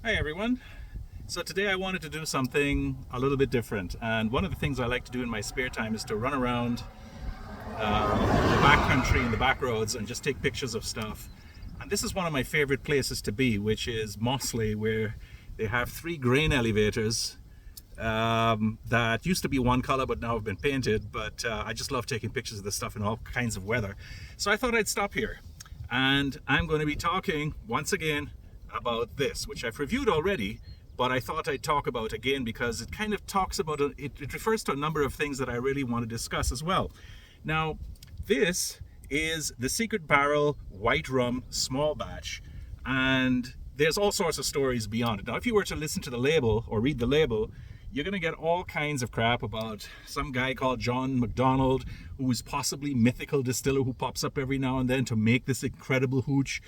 Hi everyone. So today I wanted to do something a little bit different, and one of the things I like to do in my spare time is to run around the back country and the back roads and just take pictures of stuff. And this is one of my favorite places to be, which is Mossleigh, where they have three grain elevators that used to be one color but now have been painted. But I just love taking pictures of this stuff in all kinds of weather. So I thought I'd stop here, and I'm going to be talking once again about this, which I've reviewed already, but I thought I'd talk about again because it kind of talks about it refers to a number of things that I really want to discuss as well. Now, this is the Secret Barrel White Rum Small Batch, and there's all sorts of stories beyond it. Now, if you were to listen to the label or read the label, you're going to get all kinds of crap about some guy called John McDonald, who is possibly mythical distiller who pops up every now and then to make this incredible hooch.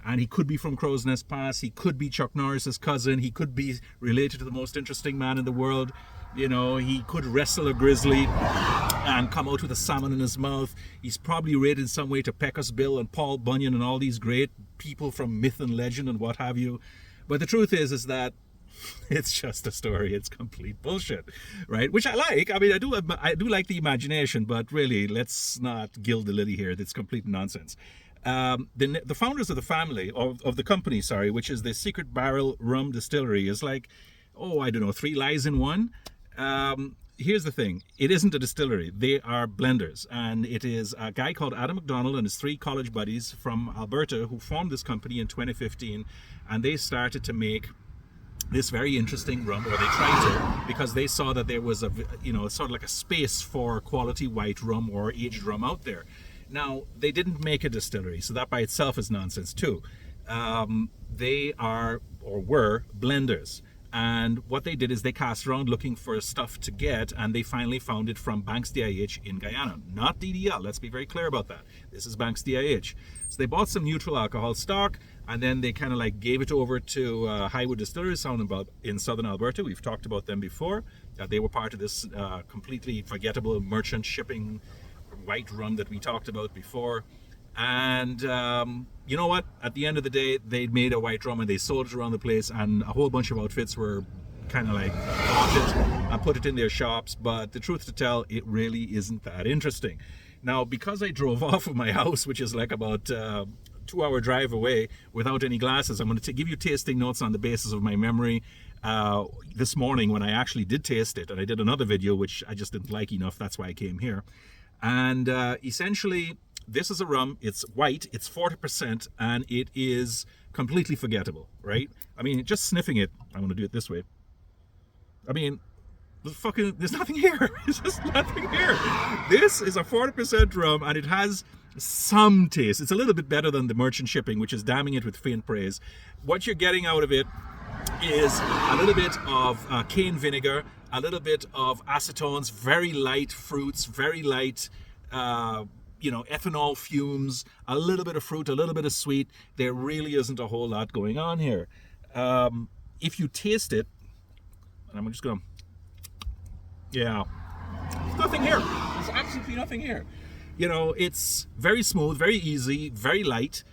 And he could be from Crow's Nest Pass. He could be Chuck Norris's cousin. He could be related to the most interesting man in the world. You know, he could wrestle a grizzly and come out with a salmon in his mouth. He's probably related in some way to Pecos Bill and Paul Bunyan and all these great people from myth and legend and what have you. But the truth is that it's just a story. It's complete bullshit, right? Which I like. I mean, I do like the imagination, but really, let's not gild the lily here. It's complete nonsense. The founders of the family, of the company, sorry, which is the Secret Barrel Rum Distillery, is like, I don't know, three lies in one. Here's the thing. It isn't a distillery. They are blenders. And it is a guy called Adam McDonald and his three college buddies from Alberta who formed this company in 2015. And they started to make this very interesting rum, or they tried to, because they saw that there was sort of like a space for quality white rum or aged rum out there. Now, they didn't make a distillery, so that by itself is nonsense too. They are, or were, blenders. And what they did is they cast around looking for stuff to get, and they finally found it from Banks DIH in Guyana. Not DDL, let's be very clear about that. This is Banks DIH. So they bought some neutral alcohol stock, and then they kind of like gave it over to Highwood Distilleries in southern Alberta. We've talked about them before. They were part of this completely forgettable merchant shipping white rum that we talked about before. And you know what, at the end of the day, they made a white rum and they sold it around the place, and a whole bunch of outfits were kind of like bought it and put it in their shops. But the truth to tell, it really isn't that interesting. Now, because I drove off of my house, which is like about 2-hour drive away, without any glasses, I'm going to give you tasting notes on the basis of my memory. This morning when I actually did taste it, and I did another video which I just didn't like enough, that's why I came here. And essentially, this is a rum. It's white, it's 40%, and it is completely forgettable, right? I mean, just sniffing it, I'm going to do it this way. I mean, there's nothing here. There's just nothing here. This is a 40% rum, and it has some taste. It's a little bit better than the merchant shipping, which is damning it with faint praise. What you're getting out of it is a little bit of cane vinegar, a little bit of acetones, very light fruits, very light ethanol fumes, a little bit of fruit, a little bit of sweet. There really isn't a whole lot going on here. If you taste it, and I'm just gonna, there's nothing here. There's absolutely nothing here. You know, it's very smooth, very easy, very light.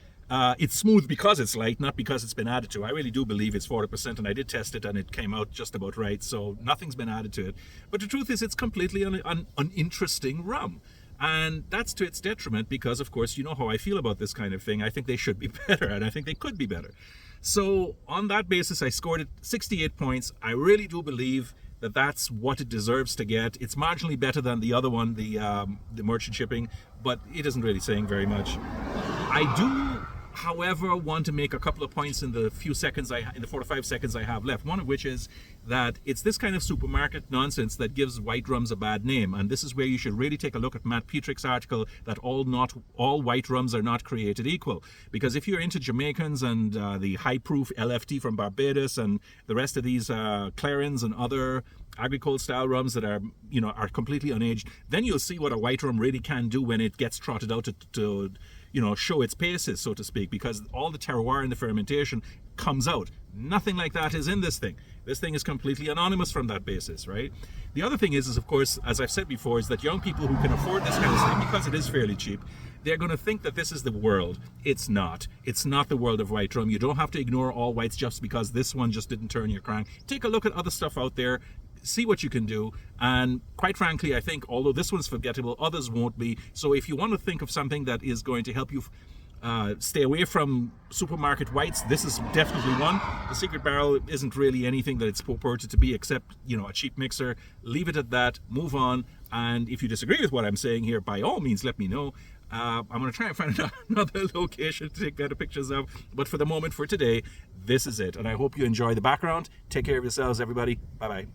It's smooth because it's light, not because it's been added to. I really do believe it's 40%, and I did test it, and it came out just about right, so nothing's been added to it. But the truth is, it's completely an uninteresting rum. And that's to its detriment because, of course, you know how I feel about this kind of thing. I think they should be better, and I think they could be better. So on that basis, I scored it 68 points. I really do believe that that's what it deserves to get. It's marginally better than the other one, the merchant shipping, but it isn't really saying very much. I do, however, want to make a couple of points in the 45 seconds I have left. One of which is that it's this kind of supermarket nonsense that gives white rums a bad name, and this is where you should really take a look at Matt Petrick's article that all white rums are not created equal. Because if you're into Jamaicans and the high proof LFT from Barbados and the rest of these Clarins and other agricole style rums that are completely unaged, then you'll see what a white rum really can do when it gets trotted out to show its paces, so to speak, because all the terroir in the fermentation comes out. Nothing like that is in this thing. This thing is completely anonymous from that basis, right? The other thing is of course, as I've said before, is that young people who can afford this kind of thing, because it is fairly cheap, they're going to think that this is the world. It's not. It's not the world of white rum. You don't have to ignore all whites just because this one just didn't turn your crank. Take a look at other stuff out there. See what you can do, and quite frankly, I think although this one's forgettable, others won't be. So if you want to think of something that is going to help you stay away from supermarket whites, this is definitely one. The Secret Barrel isn't really anything that it's purported to be except a cheap mixer. Leave it at that, move on, and if you disagree with what I'm saying here, by all means let me know. I'm going to try and find another location to take better pictures of, but for the moment, for today, this is it, and I hope you enjoy the background. Take care of yourselves, everybody. Bye bye.